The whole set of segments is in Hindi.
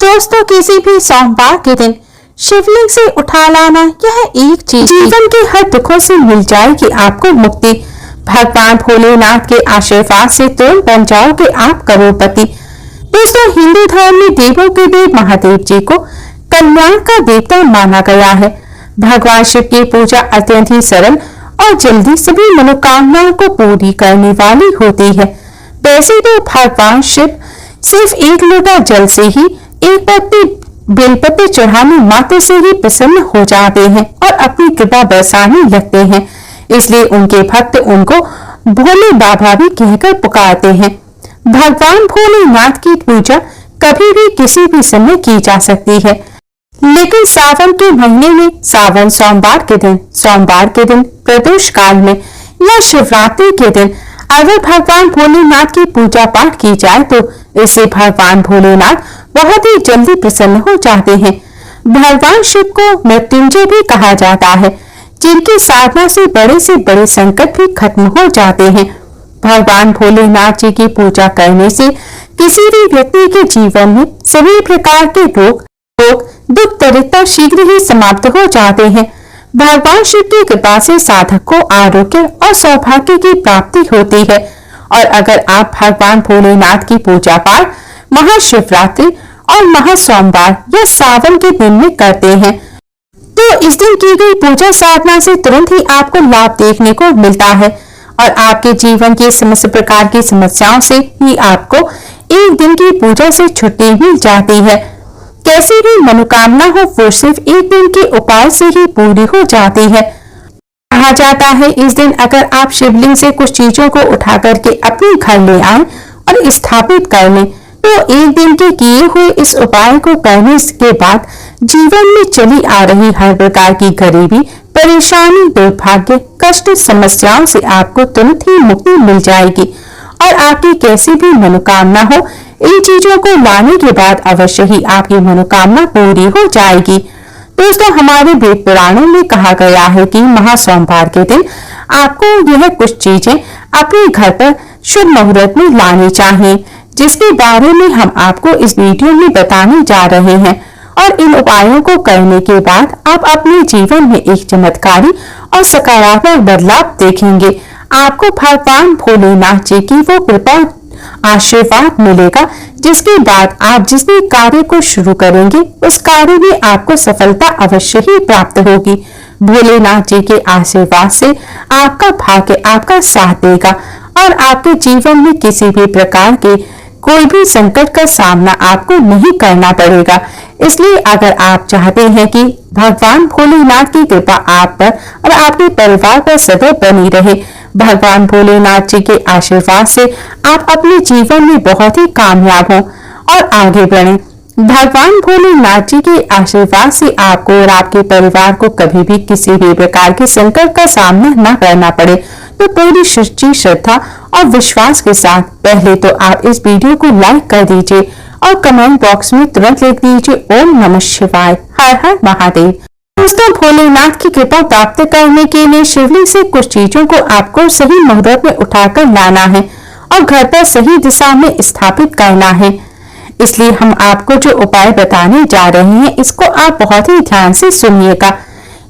दोस्तों, किसी भी सोमवार के दिन शिवलिंग से उठा लाना यह एक चीज जीवन के हर दुखों से मिल जाएगी आपको मुक्ति। भगवान भोलेनाथ के आशीर्वाद से तुरंत बन जाओगे आप करोड़पति। दोस्तों, हिंदू धर्म में देवों के देव महादेव जी को कल्याण का देवता माना गया है। भगवान शिव की पूजा अत्यंत ही सरल और जल्दी सभी मनोकामनाओं को पूरी करने वाली होती है। वैसे तो भगवान शिव सिर्फ एक लोटा जल से ही एक पत्ती बेलपत्र चढ़ाने मात्र से ही प्रसन्न हो जाते हैं और अपनी कृपा बरसाने लगते हैं। इसलिए उनके भक्त उनको भोले बाबा भी कहकर पुकारते हैं। भगवान भोलेनाथ की पूजा कभी भी किसी भी समय की जा सकती है, लेकिन सावन के महीने में सावन सोमवार के दिन प्रदोष काल में या शिवरात्रि के दिन अगर भगवान भोलेनाथ की पूजा पाठ की जाए तो इससे भगवान भोलेनाथ बहुत ही जल्दी प्रसन्न हो जाते हैं। भगवान शिव को मृत्युंजय भी कहा जाता है, जिनकी साधना से बड़े संकट भी खत्म हो जाते हैं। भगवान भोलेनाथ जी की पूजा करने से किसी भी व्यक्ति के जीवन में सभी प्रकार के रोग दुख दरिद्रता शीघ्र ही समाप्त हो जाते हैं। भगवान शिव की कृपा से साधक को आरोग्य और सौभाग्य की प्राप्ति होती है। और अगर आप भगवान भोलेनाथ की पूजा पाठ महाशिवरात्रि और महासोमवार या सावन के दिन में करते हैं तो इस दिन की गई पूजा साधना से तुरंत ही आपको लाभ देखने को मिलता है और आपके जीवन की समस्त प्रकार की समस्याओं से ही आपको एक दिन की पूजा से छुट्टी मिल जाती है। कैसी भी मनोकामना हो वो सिर्फ एक दिन के उपाय से ही पूरी हो जाती है। कहा जाता है इस दिन अगर आप शिवलिंग से कुछ चीजों को उठा करके अपने घर ले आए और स्थापित कर लें तो एक दिन के किए हुए इस उपाय को करने के बाद जीवन में चली आ रही हर प्रकार की गरीबी, परेशानी, दुर्भाग्य, कष्ट, समस्याओं से आपको तुरंत ही मुक्ति मिल जाएगी और आपकी कैसी भी मनोकामना हो इन चीजों को लाने के बाद अवश्य ही आपकी मनोकामना पूरी हो जाएगी। दोस्तों, हमारे वेद पुराणों में कहा गया है कि महासोमवार के दिन आपको यह कुछ चीजें अपने घर पर शुभ मुहूर्त में लानी चाहिए, जिसके बारे में हम आपको इस वीडियो में बताने जा रहे हैं। और इन उपायों को करने के बाद आप अपने जीवन में एक चमत्कारी और सकारात्मक बदलाव देखेंगे। आपको भगवान भोलेनाथ जी की वो कृपा आशीर्वाद मिलेगा, जिसके बाद आप जिस भी कार्य को शुरू करेंगे उस कार्य में आपको सफलता अवश्य ही प्राप्त होगी। भोलेनाथ जी के आशीर्वाद से आपका भाग्य आपका साथ देगा और आपके जीवन में किसी भी प्रकार के कोई भी संकट का सामना आपको नहीं करना पड़ेगा। इसलिए अगर आप चाहते हैं कि भगवान भोलेनाथ की कृपा आप पर और आपके परिवार पर सदैव बनी रहे, भगवान भोलेनाथ जी के आशीर्वाद से आप अपने जीवन में बहुत ही कामयाब हों और आगे बढ़ें, भगवान भोलेनाथ जी के आशीर्वाद से आपको और आपके परिवार को कभी भी किसी भी प्रकार के संकट का सामना न करना पड़े, तो पूरी सच्ची श्रद्धा और विश्वास के साथ पहले तो आप इस वीडियो को लाइक कर दीजिए और कमेंट बॉक्स में तुरंत लिख दीजिए ओम नमः शिवाय, हर हर महादेव। दोस्तों, भोलेनाथ की कृपा प्राप्त करने के लिए शिवलिंग से कुछ चीजों को आपको सही मुहूर्त में उठाकर लाना है और घर पर सही दिशा में स्थापित करना है। इसलिए हम आपको जो उपाय बताने जा रहे हैं इसको आप बहुत ही ध्यान से सुनिएगा।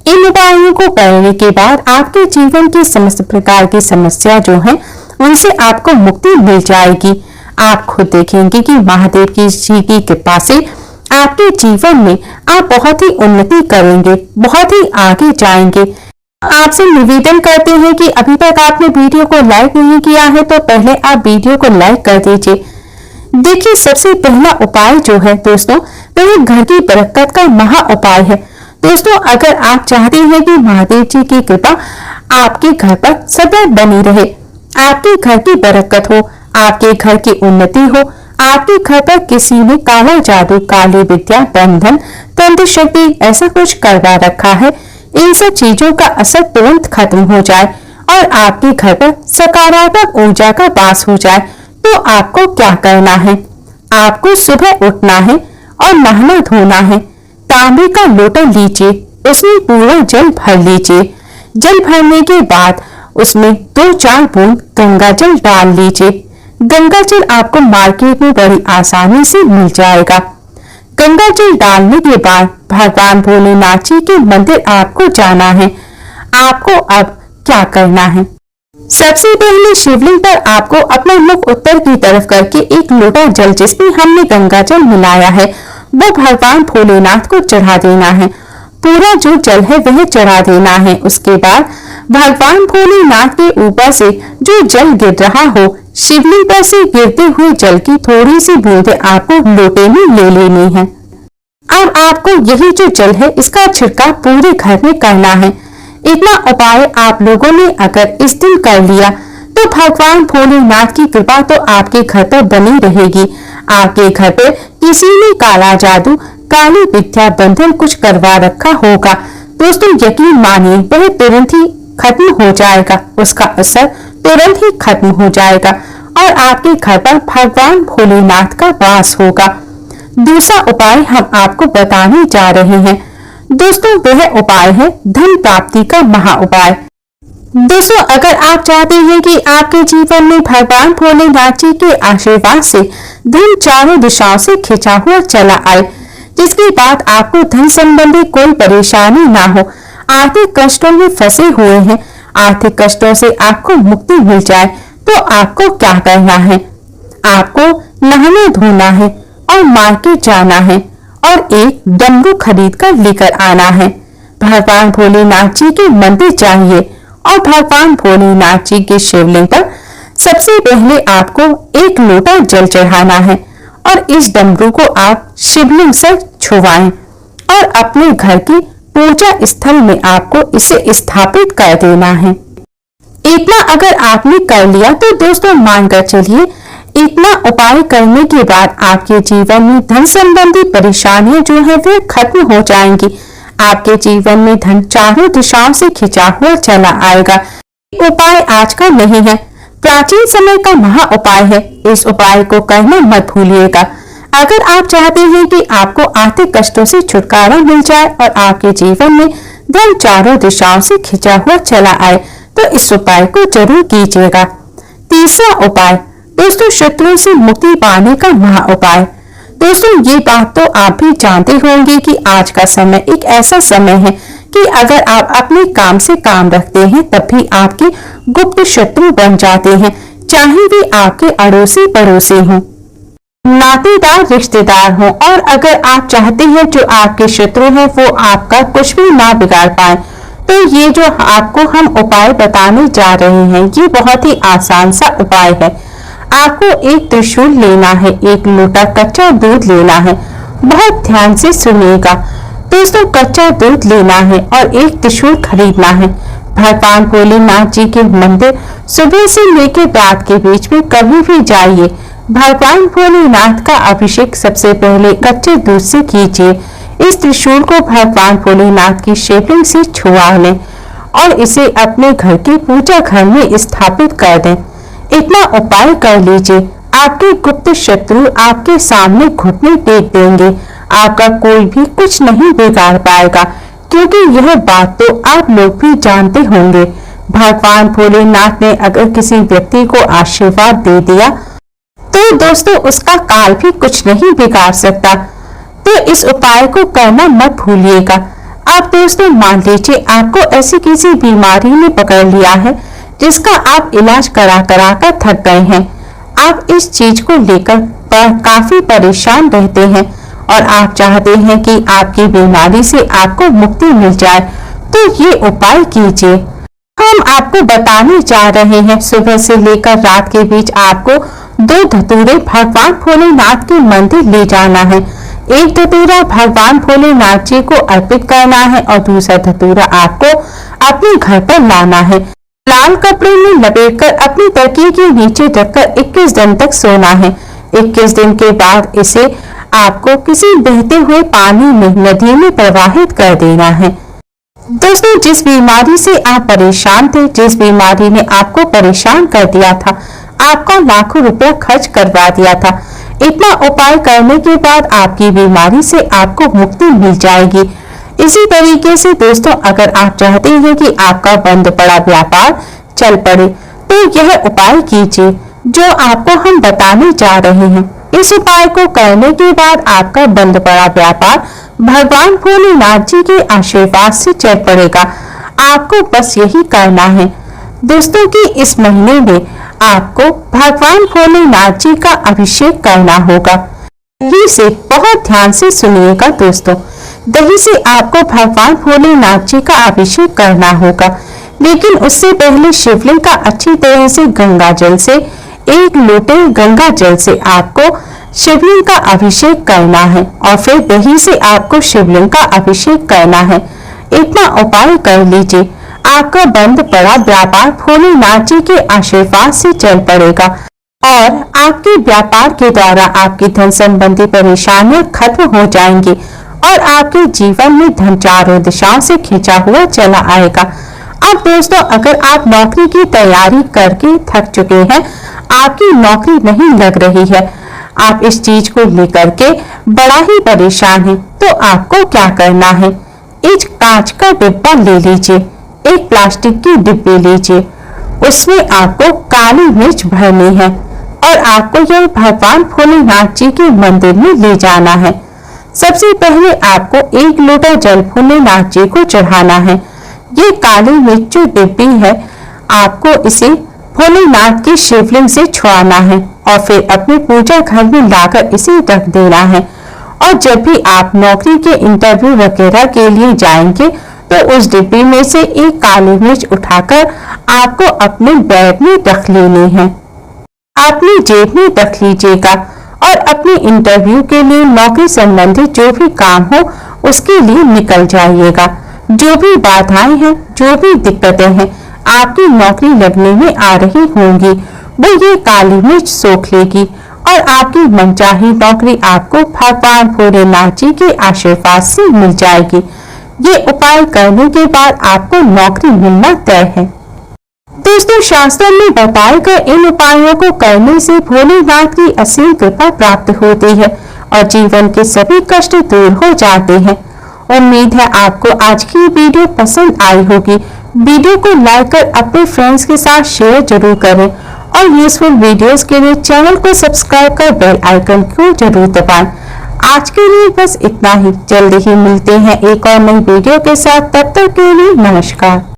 इन उपायों को करने के बाद आपके जीवन की समस्त प्रकार की समस्या जो है उनसे आपको मुक्ति मिल जाएगी। आप खुद देखेंगे कि महादेव की जी की कृपा से आपके जीवन में आप बहुत ही उन्नति करेंगे, बहुत ही आगे जाएंगे। आपसे निवेदन करते हैं कि अभी तक आपने वीडियो को लाइक नहीं किया है तो पहले आप वीडियो को लाइक कर दीजिए। देखिए, सबसे पहला उपाय जो है दोस्तों वह घर की बरकत का महा उपाय है। दोस्तों, अगर आप चाहते हैं कि महादेव जी की कृपा आपके घर पर सदैव बनी रहे, आपके घर की बरकत हो, आपके घर की उन्नति हो, आपके घर पर किसी ने काला जादू, काली विद्या, बंधन, तंत्र शक्ति ऐसा कुछ करवा रखा है, इन सब चीजों का असर तुरंत खत्म हो जाए और आपके घर पर सकारात्मक ऊर्जा का वास हो जाए, तो आपको क्या करना है? आपको सुबह उठना है और नहाना धोना है। तांबे का लोटा लीजिए, उसमें पूरा जल भर लीजिए। जल भरने के बाद उसमें 2-4 बूंद गंगा जल डाल लीजिए। गंगा जल आपको मार्केट में बड़ी आसानी से मिल जाएगा। गंगा जल डालने के बाद भगवान भोलेनाथ जी के मंदिर आपको जाना है। आपको अब क्या करना है? सबसे पहले शिवलिंग पर आपको अपना मुख उत्तर की तरफ करके एक लोटा जल जिसमें हमने गंगा जल मिलाया है वो भगवान भोलेनाथ को चढ़ा देना है। पूरा जो जल है वह चढ़ा देना है। उसके बाद भगवान भोलेनाथ के ऊपर से जो जल गिर रहा हो, शिवलिंग पर से गिरते हुए जल की थोड़ी सी बूंदें आपको लोटे में ले लेनी है। अब आपको यही जो जल है इसका छिड़काव पूरे घर में करना है। इतना उपाय आप लोगों ने अगर इस दिन कर लिया तो भगवान भोलेनाथ की कृपा तो आपके घर पर बनी रहेगी। आपके घर पर किसी ने काला जादू, काली विद्या बंधन कुछ करवा रखा होगा दोस्तों, यकीन मानिए वह तुरंत ही खत्म हो जाएगा। उसका असर तुरंत ही खत्म हो जाएगा और आपके घर पर भगवान भोलेनाथ का वास होगा। दूसरा उपाय हम आपको बताने जा रहे हैं दोस्तों, वह उपाय है धन प्राप्ति का महा उपाय। दोस्तों, अगर आप चाहते हैं कि आपके जीवन में भगवान भोलेनाथ जी के आशीर्वाद से धन चारों दिशाओं से खिंचा हुआ चला आए, जिसके बाद आपको धन संबंधी कोई परेशानी ना हो, आर्थिक कष्टों में फंसे हुए हैं, आर्थिक कष्टों से आपको मुक्ति मिल जाए, तो आपको क्या करना है? आपको नहाना धोना है और मार्केट जाना है और एक डमरू खरीद कर लेकर आना है। भगवान भोलेनाथ जी के मंदिर जाइए और भगवान भोलेनाथ जी के शिवलिंग पर सबसे पहले आपको एक लोटा जल चढ़ाना है और इस डमरू को आप शिवलिंग से छुवाएं और अपने घर की पूजा स्थल में आपको इसे स्थापित कर देना है। इतना अगर आपने कर लिया तो दोस्तों मानकर चलिए, इतना उपाय करने के बाद आपके जीवन में धन संबंधी परेशानियां जो है वे खत्म हो जाएंगी। आपके जीवन में धन चारों दिशाओं से खिंचा हुआ चला आएगा। उपाय आज का नहीं है, प्राचीन समय का महा उपाय है। इस उपाय को करना मत भूलिएगा। अगर आप चाहते हैं कि आपको आर्थिक कष्टों से छुटकारा मिल जाए और आपके जीवन में धन चारों दिशाओं से खिंचा हुआ चला आए, तो इस उपाय को जरूर कीजिएगा। तीसरा उपाय दोस्तों, शत्रुओं से मुक्ति पाने का महा उपाय। दोस्तों, ये बात तो आप भी जानते होंगे कि आज का समय एक ऐसा समय है कि अगर आप अपने काम से काम रखते हैं तब भी आपके गुप्त शत्रु बन जाते हैं, चाहे वे आपके अड़ोसी पड़ोसी हों, नातेदार रिश्तेदार हों। और अगर आप चाहते हैं जो आपके शत्रु हैं वो आपका कुछ भी ना बिगाड़ पाए, तो ये जो आपको हम उपाय बताने जा रहे हैं ये बहुत ही आसान सा उपाय है। आपको एक त्रिशूल लेना है, एक लोटा कच्चा दूध लेना है। बहुत ध्यान से सुनिएगा दोस्तों, कच्चा दूध लेना है और एक त्रिशूल खरीदना है। भगवान भोलेनाथ जी के मंदिर सुबह से लेकर रात के बीच में कभी भी जाइए। भगवान भोलेनाथ का अभिषेक सबसे पहले कच्चे दूध से कीजिए। इस त्रिशूल को भगवान भोलेनाथ की शिवलिंग से छुआ लें और इसे अपने घर के पूजा घर में स्थापित कर दें। इतना उपाय कर लीजिए, आपके गुप्त शत्रु आपके सामने घुटने टेक देंगे। आपका कोई भी कुछ नहीं बिगाड़ पाएगा, क्योंकि यह बात तो आप लोग भी जानते होंगे। भगवान भोलेनाथ ने अगर किसी व्यक्ति को आशीर्वाद दे दिया तो दोस्तों उसका काल भी कुछ नहीं बिगाड़ सकता। तो इस उपाय को करना मत भूलिएगा। आप दोस्तों मान लीजिए आपको ऐसी किसी बीमारी ने पकड़ लिया है जिसका आप इलाज करा कर थक गए हैं। आप इस चीज को लेकर काफी परेशान रहते हैं और आप चाहते हैं कि आपकी बीमारी से आपको मुक्ति मिल जाए, तो ये उपाय कीजिए। हम आपको बताने जा रहे हैं, सुबह से लेकर रात के बीच आपको 2 धतूरे भगवान भोलेनाथ के मंदिर ले जाना है। एक धतूरा भगवान भोलेनाथ जी को अर्पित करना है और दूसरा धतूरा आपको अपने घर पर लाना है। लाल कपड़े में लपेटकर अपनी तकिए के नीचे रखकर 21 दिन तक सोना है। 21 दिन के बाद इसे आपको किसी बहते हुए पानी में, नदी में प्रवाहित कर देना है। दोस्तों, जिस बीमारी से आप परेशान थे, जिस बीमारी ने आपको परेशान कर दिया था, आपका लाखों रुपया खर्च करवा दिया था, इतना उपाय करने के बाद आपकी बीमारी से आपको मुक्ति मिल जाएगी। इसी तरीके से दोस्तों, अगर आप चाहते हैं कि आपका बंद पड़ा व्यापार चल पड़े, तो यह उपाय कीजिए जो आपको हम बताने जा रहे हैं। इस उपाय को करने के बाद आपका बंद पड़ा व्यापार भगवान भोलेनाथ जी के आशीर्वाद से चल पड़ेगा। आपको बस यही करना है दोस्तों कि इस महीने में आपको भगवान भोलेनाथ जी का अभिषेक करना होगा। दही से बहुत ध्यान से सुनिएगा दोस्तों, दही से आपको भगवान भोलेनाथ जी का अभिषेक करना होगा, लेकिन उससे पहले शिवलिंग का अच्छी तरह से गंगा जल से 1 लोटे गंगा जल से आपको शिवलिंग का अभिषेक करना है और फिर दही से आपको शिवलिंग का अभिषेक करना है। इतना उपाय कर लीजिए, आपका बंद पड़ा व्यापार भोलेनाथ जी के आशीर्वाद से चल पड़ेगा और आपके व्यापार के द्वारा आपकी धन संबंधी परेशानियां खत्म हो जाएंगी और आपके जीवन में धन चारों दिशाओं से खींचा हुआ चला आएगा। अब दोस्तों, अगर आप नौकरी की तैयारी करके थक चुके हैं, आपकी नौकरी नहीं लग रही है, आप इस चीज को लेकर के बड़ा ही परेशान हैं, तो आपको क्या करना है, एक कांच का डिब्बा ले लीजिए, एक प्लास्टिक की डिब्बी लीजिए, उसमें आपको काली मिर्च भरनी है और आपको यह भगवान भोलेनाथ जी के मंदिर में ले जाना है। सबसे पहले आपको 1 लोटा जल भोलेनाथ जी को चढ़ाना है। ये काली मिर्च जो डिब्बी है, आपको इसे भोलेनाथ के शिवलिंग से छुआना है और फिर अपने पूजा घर में लाकर इसे रख देना है। और जब भी आप नौकरी के इंटरव्यू वगैरह के लिए जाएंगे तो उस डिब्बी में से एक काली मिर्च उठाकर आपको अपने बैग में रख लेनी है, अपनी जेब में रख लीजिएगा और अपने इंटरव्यू के लिए नौकरी संबंधी जो भी काम हो उसके लिए निकल जाइएगा। जो भी बाधाएं हैं, जो भी दिक्कतें हैं आपकी नौकरी लगने में आ रही होंगी, वो ये काली मिर्च सोख लेगी और आपकी मनचाही नौकरी आपको भगवान भोलेनाथ जी के आशीर्वाद से मिल जाएगी। ये उपाय करने के बाद आपको नौकरी मिलना तय है। दोस्तों, शास्त्रों में बताए गए इन उपायों को करने से भोलेनाथ की असीम कृपा प्राप्त होती है और जीवन के सभी कष्ट दूर हो जाते हैं। उम्मीद है आपको आज की वीडियो पसंद आई होगी। वीडियो को लाइक कर अपने फ्रेंड्स के साथ शेयर जरूर करें और यूजफुल वीडियोस के लिए चैनल को सब्सक्राइब कर बेल आइकन को जरूर दबाएं। आज के लिए बस इतना ही। जल्दी ही मिलते हैं एक और नई वीडियो के साथ। तब तक के लिए नमस्कार।